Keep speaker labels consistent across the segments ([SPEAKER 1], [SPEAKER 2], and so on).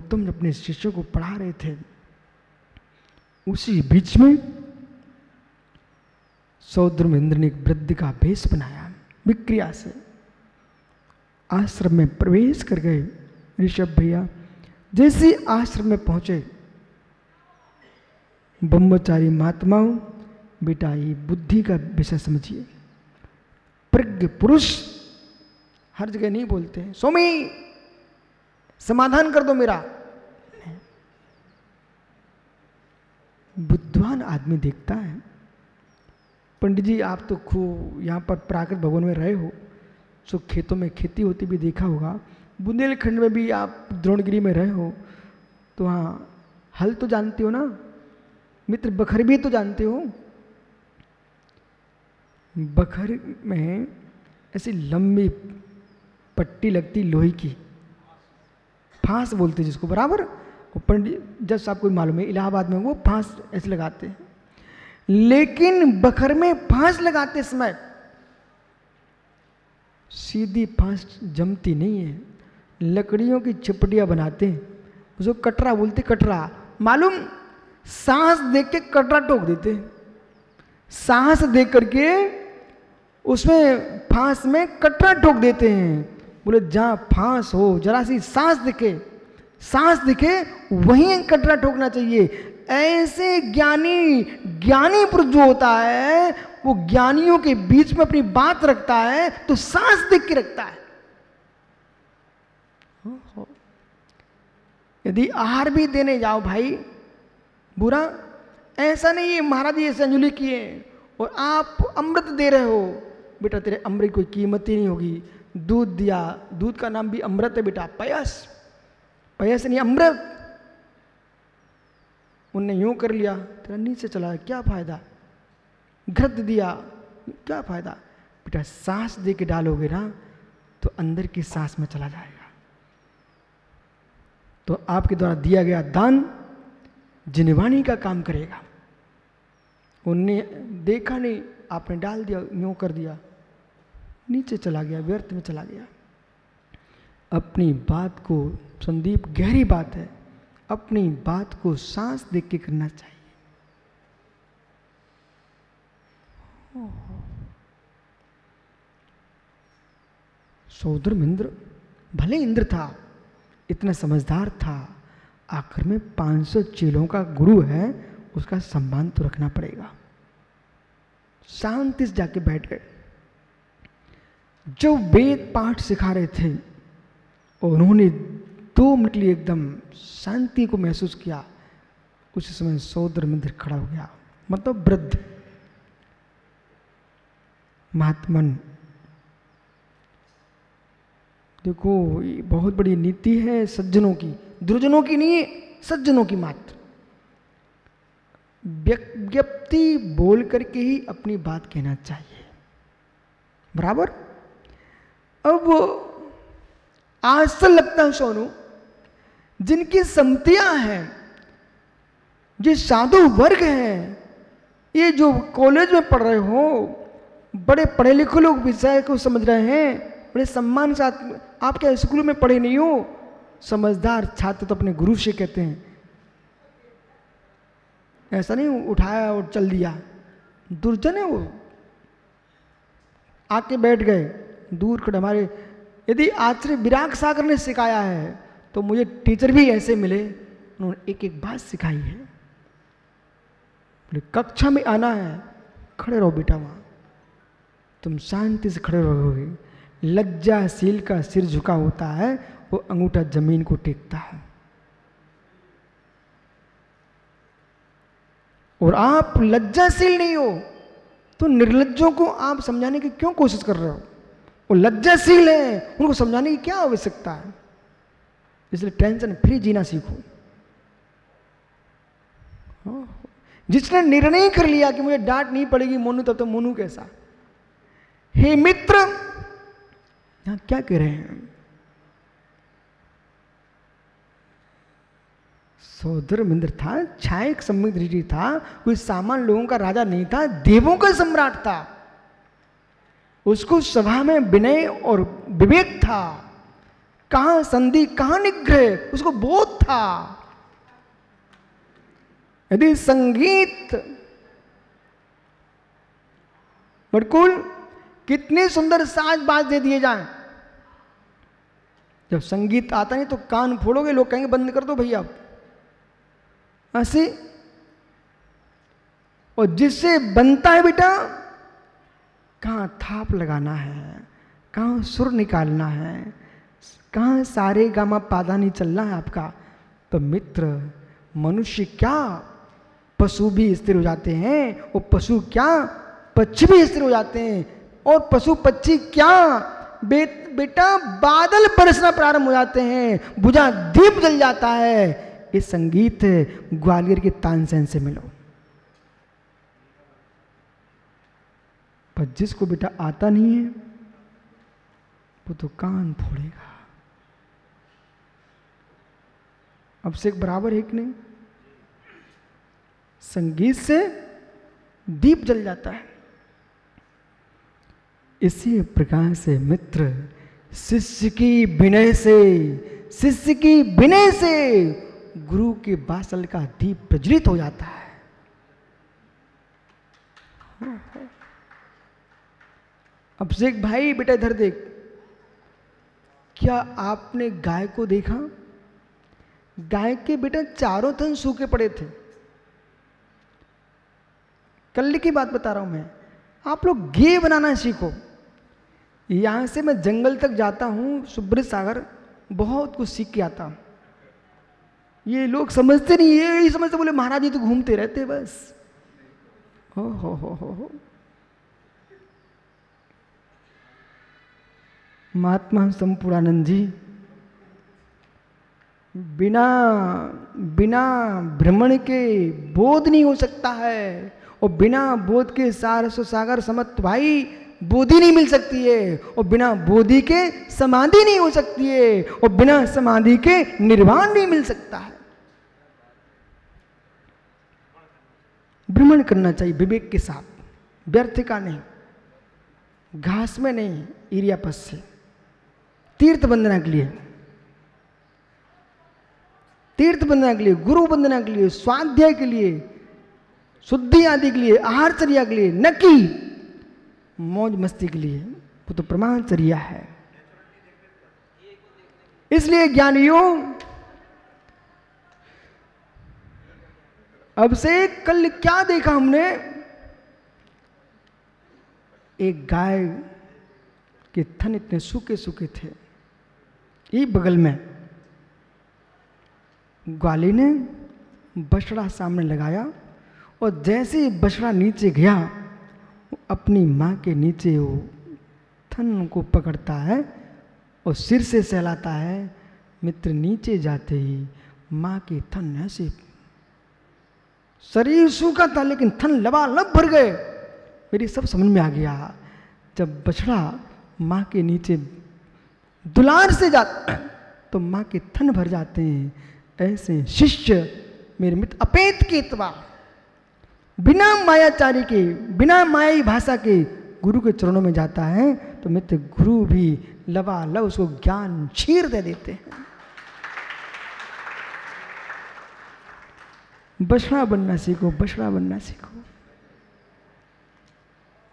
[SPEAKER 1] गौतम अपने शिष्यों को पढ़ा रहे थे, उसी बीच में सौद्रमिंद्र ने एक वृद्ध का भेष बनाया, विक्रिया से आश्रम में प्रवेश कर गए। ऋषभ भैया जैसे आश्रम में पहुंचे, ब्रह्मचारी महात्माओं, बेटा ये बुद्धि का विषय समझिए। प्रज्ञ पुरुष हर जगह नहीं बोलते हैं, स्वामी समाधान कर दो मेरा। बुद्धिमान आदमी देखता है। पंडित जी आप तो खूब यहाँ पर प्राकृत भवन में रहे हो, सो खेतों में खेती होती भी देखा होगा, बुंदेलखंड में भी आप द्रोणगिरी में रहे हो, तो हाँ हल तो जानते हो ना मित्र, बखर भी तो जानते हो। बखर में ऐसी लंबी पट्टी लगती लोहे की, फांस बोलते जिसको, बराबर। वो पंडित जज साहब को मालूम है, इलाहाबाद में वो फांस ऐसे लगाते हैं। लेकिन बखर में फांस लगाते समय सीधी फांस जमती नहीं है, लकड़ियों की चिपटियां बनाते हैं, उसको कटरा बोलते। कटरा मालूम, सांस देख के कटरा ठोक देते, सांस देख करके उसमें फांस में कटरा ठोक देते हैं। बोले जहां फांस हो, जरा सी सांस दिखे वहीं कटरा ठोकना चाहिए। ऐसे ज्ञानी पुरुष जो होता है वो ज्ञानियों के बीच में अपनी बात रखता है तो सांस देख के रखता है। यदि आहार भी देने जाओ भाई, बुरा ऐसा नहीं है महाराज जी ऐसे अंजलि किए और आप अमृत दे रहे हो, बेटा तेरे अमृत कोई कीमत ही नहीं होगी। दूध दिया, दूध का नाम भी अमृत है बेटा, पयस नहीं अमृत। उनने यूं कर लिया, तेरा नीचे चला, क्या फायदा। घृत दिया, क्या फायदा। बेटा सांस दे के डालोगे ना तो अंदर की सांस में चला जाएगा। तो आपके द्वारा दिया गया दान जिनवाणी का काम करेगा। उनने देखा नहीं, आपने डाल दिया, यूं कर दिया, नीचे चला गया, व्यर्थ में चला गया। अपनी बात को, संदीप गहरी बात है, अपनी बात को सांस देख के करना चाहिए। सौद्रमिंद्र भले इंद्र था, इतना समझदार था, आखिर में 500 चेलों का गुरु है, उसका सम्मान तो रखना पड़ेगा। शांति से जाके बैठ गए। जो वेद पाठ सिखा रहे थे और उन्होंने 2 मिनट लिए एकदम शांति को महसूस किया, उस समय सौद्रमिंद्र खड़ा हो गया, मतलब वृद्ध महात्मन। देखो ये बहुत बड़ी नीति है सज्जनों की, दुर्जनों की नहीं, सज्जनों की मात्र। व्यक्ति बोल करके ही अपनी बात कहना चाहिए, बराबर। अब आज से लगता है सोनू, जिनकी सम्मतियां हैं, जो साधु वर्ग हैं, ये जो कॉलेज में पढ़ रहे हो, बड़े पढ़े लिखे लोग विषय को समझ रहे हैं, बड़े सम्मान से आप क्या स्कूल में पढ़े नहीं हो। समझदार छात्र तो अपने गुरु से कहते हैं, ऐसा नहीं उठाया और चल दिया। दुर्जन है वो, आके बैठ गए दूर खड़े। हमारे यदि आचार्य विराग सागर ने सिखाया है तो मुझे टीचर भी ऐसे मिले, उन्होंने एक एक बात सिखाई है। बोले कक्षा में आना है, खड़े रहो बेटा, वहां तुम शांति से खड़े रहोगे। लज्जाशील का सिर झुका होता है, वो अंगूठा जमीन को टेकता है। और आप लज्जाशील नहीं हो तो निर्लज्जों को आप समझाने की क्यों कोशिश कर रहे हो। वो लज्जाशील है, उनको समझाने की क्या आवश्यकता है। इसलिए टेंशन फ्री जीना सीखो। जिसने निर्णय कर लिया कि मुझे डांट नहीं पड़ेगी मोनू, तब तो मोनू कैसा। हे मित्र, यहां क्या कह रहे हैं। सौद्रमिंद्र था, छायक सम्यक ऋषि था, कोई सामान्य लोगों का राजा नहीं था, देवों का सम्राट था। उसको सभा में विनय और विवेक था। कहां संधि कहां निग्रह, उसको बोध था। यदि संगीत, बिल्कुल कितने सुंदर साज बाज दे दिए जाएं, जब संगीत आता नहीं तो कान फोड़ोगे, लोग कहेंगे बंद कर दो भैया ऐसे। और जिससे बनता है बेटा, कहाँ थाप लगाना है, कहाँ सुर निकालना है, कहाँ सारे गामा पादा नहीं चलना है आपका। तो मित्र, मनुष्य क्या पशु भी स्थिर हो जाते हैं, और पशु क्या पक्षी भी स्थिर हो जाते हैं, और पशु पक्षी क्या बेटा बादल बरसना प्रारंभ हो जाते हैं, बुझा दीप जल जाता है। ये संगीत ग्वालियर के तानसेन से मिलो। पर जिसको बेटा आता नहीं है वो तो कान फोड़ेगा। अब से एक बराबर है कि नहीं? संगीत से दीप जल जाता है। इसी प्रकार से मित्र, शिष्य की विनय से गुरु के बासल का दीप प्रज्वलित हो जाता है। अब से एक भाई बेटा इधर देख, क्या आपने गाय को देखा? गाय के बेटा चारों थन सूखे पड़े थे। कल की बात बता रहा हूं मैं। आप लोग घी बनाना सीखो। यहां से मैं जंगल तक जाता हूं, सुब्रत सागर, बहुत कुछ सीख के आता हूं। ये लोग समझते नहीं, ये ही समझते, बोले महाराज जी तो घूमते रहते बस। हो। महात्मा संपूर्णानंद जी बिना भ्रमण के बोध नहीं हो सकता है, और बिना बोध के सागर समत भाई बोधि नहीं मिल सकती है, और बिना बोधि के समाधि नहीं हो सकती है, और बिना समाधि के निर्वाण नहीं मिल सकता है। भ्रमण करना चाहिए विवेक के साथ, व्यर्थ का नहीं, घास में नहीं, इरियापस से। तीर्थ वंदना के लिए, तीर्थ वंदना के लिए, गुरु वंदना के लिए, स्वाध्याय के लिए, शुद्धि आदि के लिए, आहारचर्या के लिए, न कि मौज मस्ती के लिए। वो तो प्रमाणचर्या है। इसलिए ज्ञानियों, अब से कल क्या देखा हमने? एक गाय के थन इतने सूखे सूखे थे, ये बगल में ग्वाली ने बछड़ा सामने लगाया, और जैसे ही बछड़ा नीचे गया, अपनी माँ के नीचे वो थन को पकड़ता है और सिर से सहलाता है। मित्र, नीचे जाते ही माँ के थन ऐसे, शरीर सूखा था लेकिन थन लबालब भर गए। मेरी सब समझ में आ गया। जब बछड़ा माँ के नीचे दुलार से जाता है तो माँ के थन भर जाते हैं। ऐसे शिष्य मेरे मित्र अपेत के अथवा बिना मायाचारी के, बिना मायाई भाषा के गुरु के चरणों में जाता है, तो मित्र गुरु भी लबालब उसको ज्ञान क्षीर दे देते हैं। बछड़ा बनना सीखो, बछड़ा बनना सीखो,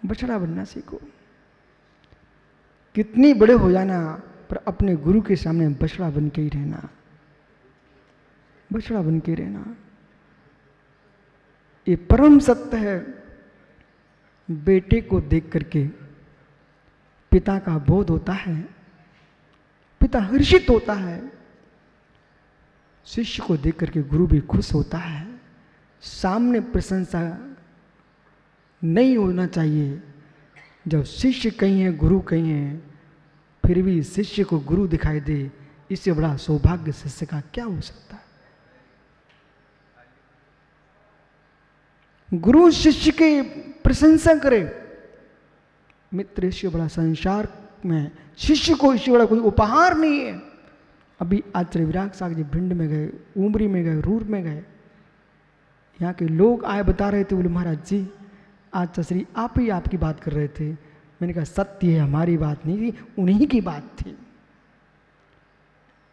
[SPEAKER 1] बछड़ा बनना सीखो। कितनी बड़े हो जाना, पर अपने गुरु के सामने बछड़ा बन के ही रहना, बछड़ा बन के रहना। ये परम सत्य है। बेटे को देख करके पिता का बोध होता है, पिता हर्षित होता है। शिष्य को देख करके गुरु भी खुश होता है। सामने प्रशंसा नहीं होना चाहिए। जब शिष्य कहीं है, गुरु कहीं है, फिर भी शिष्य को गुरु दिखाई दे, इससे बड़ा सौभाग्य शिष्य का क्या हो सकता है। गुरु शिष्य की प्रशंसा करे, मित्र इससे बड़ा संसार में शिष्य को इससे बड़ा कोई उपहार नहीं है। अभी आचार्य विराग सागर जी भिंड में गए, उमरी में गए, रूर में गए, यहाँ के लोग आए बता रहे थे, बोले महाराज जी आज चश्री आप ही आपकी बात कर रहे थे। मैंने कहा सत्य है, हमारी बात नहीं थी, उन्हीं की बात थी।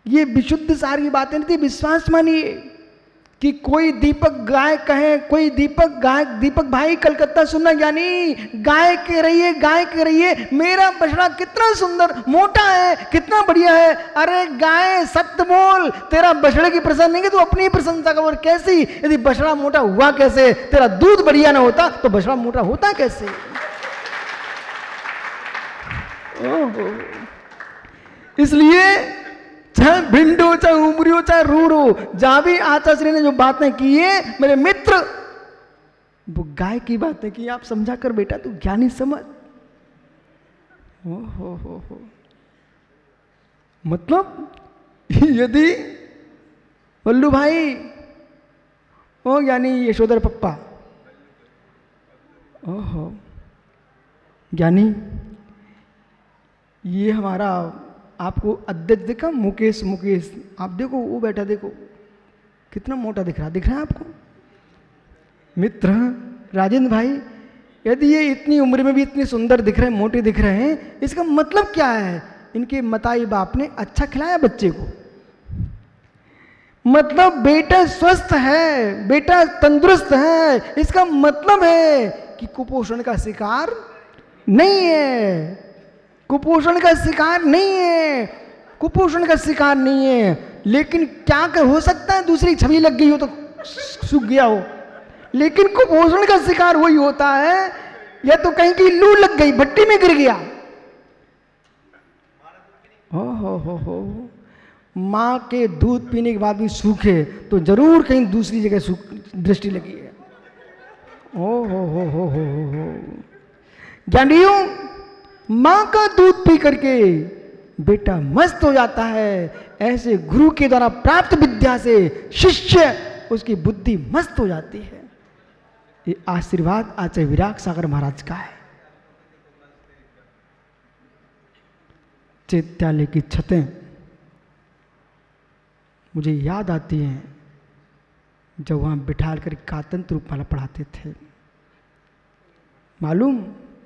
[SPEAKER 1] ये विशुद्ध सार की बातें नहीं थी, विश्वास मानिए कि कोई दीपक गायक कहे, कोई दीपक गायक, दीपक भाई कलकत्ता सुनना ज्ञानी, गाय के रहिए, गाय के रहिए, मेरा बछड़ा कितना सुंदर मोटा है, कितना बढ़िया है। अरे गाय सत्य बोल, तेरा बछड़े की प्रशंसा नहीं, तू अपनी प्रशंसा कर। कैसी? यदि बछड़ा मोटा हुआ कैसे? तेरा दूध बढ़िया ना होता तो बछड़ा मोटा होता कैसे? इसलिए चाहे भिंडो, चाहे उमरियो, चाहे रूढ़ो, जहां भी आचार्य ने जो बातें की है मेरे मित्र, वो गाय की बातें की। आप समझा कर बेटा, तू ज्ञानी समझ। हो मतलब यदि वल्लू भाई ओ ज्ञानी यशोधर पप्पा, ओहो ज्ञानी, ये हमारा आपको अध्यक्ष देखा मुकेश, मुकेश आप देखो, वो बैठा देखो कितना मोटा दिख रहा है आपको। मित्र राजेंद्र भाई, यदि ये इतनी उम्र में भी इतनी सुंदर दिख रहे हैं, मोटे दिख रहे हैं, इसका मतलब क्या है? इनके मताई बाप ने अच्छा खिलाया बच्चे को, मतलब बेटा स्वस्थ है, बेटा तंदुरुस्त है। इसका मतलब है कि कुपोषण का शिकार नहीं है, कुपोषण का शिकार नहीं है, कुपोषण का शिकार नहीं है। लेकिन क्या कर हो सकता है, दूसरी छवि लग गई हो तो सूख गया हो, लेकिन कुपोषण का शिकार वही होता है या तो कहीं की लू लग गई, भट्टी में गिर गया। हो माँ के दूध पीने के बाद भी सूखे तो जरूर कहीं दूसरी जगह दृष्टि लगी है। हो ज्ञानियों, माँ का दूध पी करके बेटा मस्त हो जाता है, ऐसे गुरु के द्वारा प्राप्त विद्या से शिष्य उसकी बुद्धि मस्त हो जाती है। ये आशीर्वाद आचार्य विराग सागर महाराज का है। चैत्यालय की छतें मुझे याद आती हैं, जब वहां बिठाल कर कातंत्र रूपमाला पढ़ाते थे। मालूम,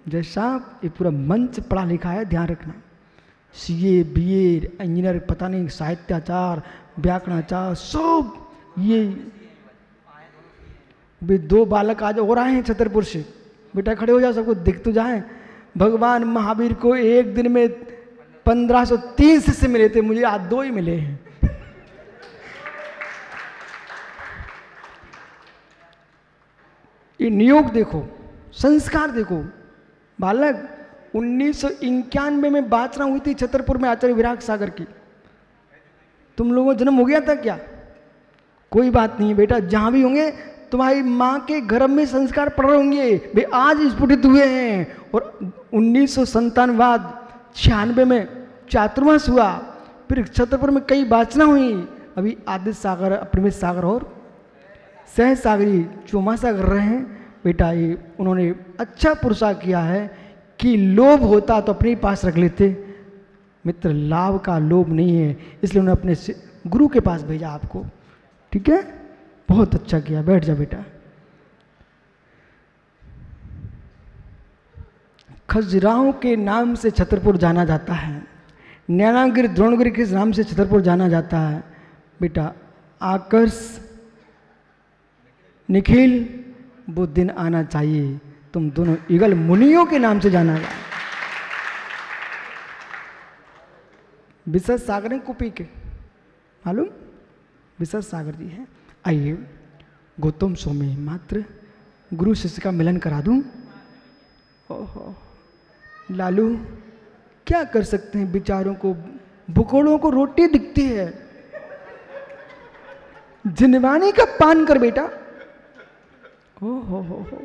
[SPEAKER 1] जैसा ये पूरा मंच पढ़ा लिखा है, ध्यान रखना, सीए, बीए, इंजीनियर, पता नहीं साहित्याचार, व्याकरणाचार, सब ये भी। दो बालक आज और आए हैं छतरपुर से, बेटा खड़े हो जाओ, सबको दिख तो जाए। भगवान महावीर को एक दिन में 1503 शिष्य मिले थे, मुझे आज 2 ही मिले हैं। ये नियोग देखो, संस्कार देखो। बालक 1991 में बाचना हुई थी छतरपुर में आचार्य विराग सागर की। तुम लोगों का जन्म हो गया था क्या? कोई बात नहीं बेटा, जहां भी होंगे तुम्हारी माँ के गर्भ में संस्कार पड़ रहे होंगे, वे आज स्फुटित हुए हैं। और 1997 बाद 96 में चातुर्मास हुआ, फिर छतरपुर में कई बाचना हुई। अभी आदित्य सागर, अप्रमेय सागर और सह सागरी चौमासा कर रहे हैं। बेटा ये उन्होंने अच्छा पुरुषार्थ किया है कि लोभ होता तो अपने पास रख लेते। मित्र, लाभ का लोभ नहीं है, इसलिए उन्होंने अपने गुरु के पास भेजा आपको। ठीक है, बहुत अच्छा किया। बैठ जा बेटा। खजुराहो के नाम से छतरपुर जाना जाता है, नैनागिरी, द्रोणगिरी के नाम से छतरपुर जाना जाता है। बेटा आकर्ष, निखिल, वो दिन आना चाहिए तुम दोनों ईगल मुनियों के नाम से जाना जाए। विशद सागर हैं कुपी के, मालूम? विशद सागर जी हैं। आइए गौतम स्वामी, मात्र गुरु शिष्य का मिलन करा दूं। ओहो लालू, क्या कर सकते हैं, बेचारों को, भुखोड़ों को रोटी दिखती है। जिनवानी का पान कर बेटा। हो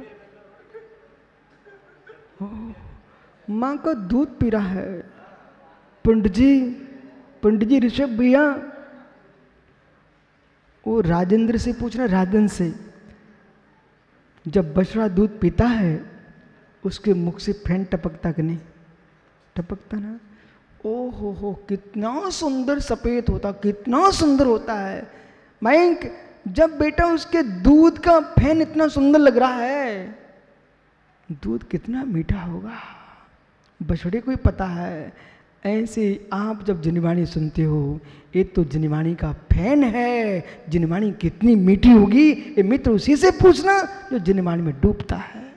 [SPEAKER 1] माँ का दूध पी रहा है। पंडित जी ऋषभ भैया, वो राजेंद्र से पूछ रहा, राजेंद्र से, जब बछड़ा दूध पीता है उसके मुख से फैन टपकता कि नहीं? टपकता ना। ओ हो कितना सुंदर सफेद होता, कितना सुंदर होता है। मयंक, जब बेटा उसके दूध का फैन इतना सुंदर लग रहा है, दूध कितना मीठा होगा, बछड़े को ही पता है। ऐसे आप जब जिनवाणी सुनते हो, ये तो जिनवाणी का फैन है, जिनवाणी कितनी मीठी होगी ये मित्र उसी से पूछना जो जिनवाणी में डूबता है।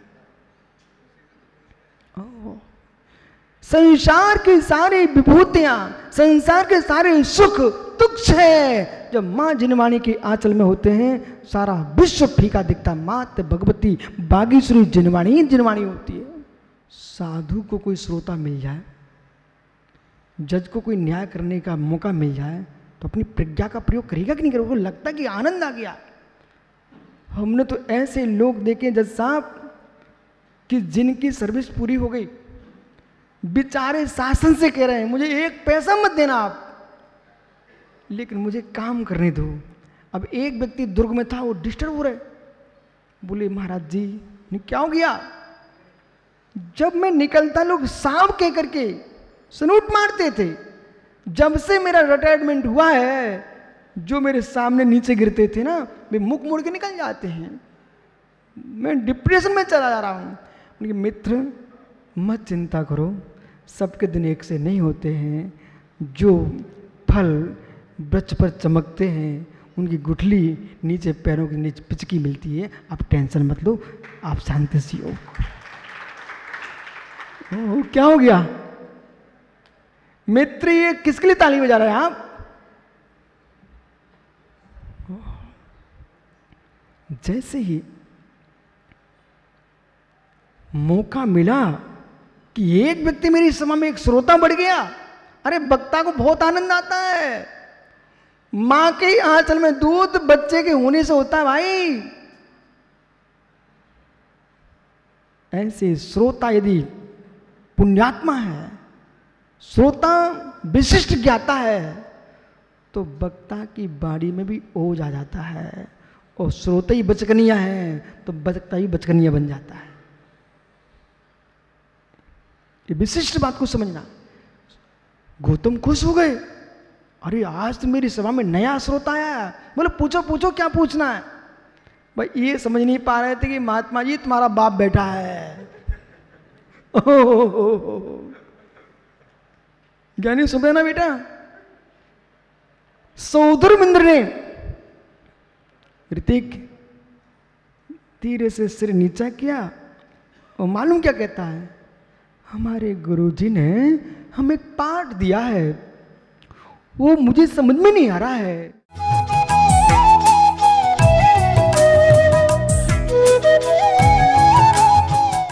[SPEAKER 1] संसार की सारी विभूतियां, संसार के सारे सुख तुच्छ है, जब माँ जिनवाणी के आंचल में होते हैं सारा विश्व फीका दिखता। मात भगवती बागीश्वरी जिनवाणी जिनवाणी होती है। साधु को कोई श्रोता मिल जाए, जज को कोई न्याय करने का मौका मिल जाए तो अपनी प्रज्ञा का प्रयोग करेगा कि नहीं करेगा? लगता कि आनंद आ गया। हमने तो ऐसे लोग देखे जज साहब कि जिनकी सर्विस पूरी हो गई, बेचारे शासन से कह रहे हैं मुझे एक पैसा मत देना आप, लेकिन मुझे काम करने दो। अब एक व्यक्ति दुर्ग में था, वो डिस्टर्ब हो रहे, बोले महाराज जी ने क्या हो गया? जब मैं निकलता लोग साहब कह करके सनूट मारते थे, जब से मेरा रिटायरमेंट हुआ है जो मेरे सामने नीचे गिरते थे ना, वे मुख मोड़ के निकल जाते हैं। मैं डिप्रेशन में चला जा रहा हूँ। मित्र मत चिंता करो, सबके दिन एक से नहीं होते हैं। जो फल वृक्ष पर चमकते हैं उनकी गुठली नीचे पैरों के नीचे पिचकी मिलती है। आप टेंशन मत लो, आप शांति से हो। क्या हो गया मित्र? ये किसके लिए ताली बजा रहे हैं आप? जैसे ही मौका मिला कि एक व्यक्ति मेरी सभा में एक श्रोता बढ़ गया, अरे वक्ता को बहुत आनंद आता है। मां के आंचल में दूध बच्चे के होने से होता है भाई। ऐसे श्रोता यदि पुण्यात्मा है, श्रोता विशिष्ट ज्ञाता है, तो वक्ता की बाड़ी में भी ओज आ जाता है। और श्रोता ही बचकनिया है तो वक्ता ही बचकनिया बन जाता है। ये विशिष्ट बात को समझना। गौतम खुश हो गए, अरे आज तो मेरी सभा में नया श्रोता आया। बोले पूछो पूछो क्या पूछना है? भाई ये समझ नहीं पा रहे थे कि महात्मा जी तुम्हारा बाप बैठा है। ज्ञानी सुन रहे ना बेटा? सौधर्मिंद्र ने ऋतिक धीरे से सिर नीचा किया और मालूम क्या कहता है? हमारे गुरुजी ने हमें पाठ दिया है, वो मुझे समझ में नहीं आ रहा है।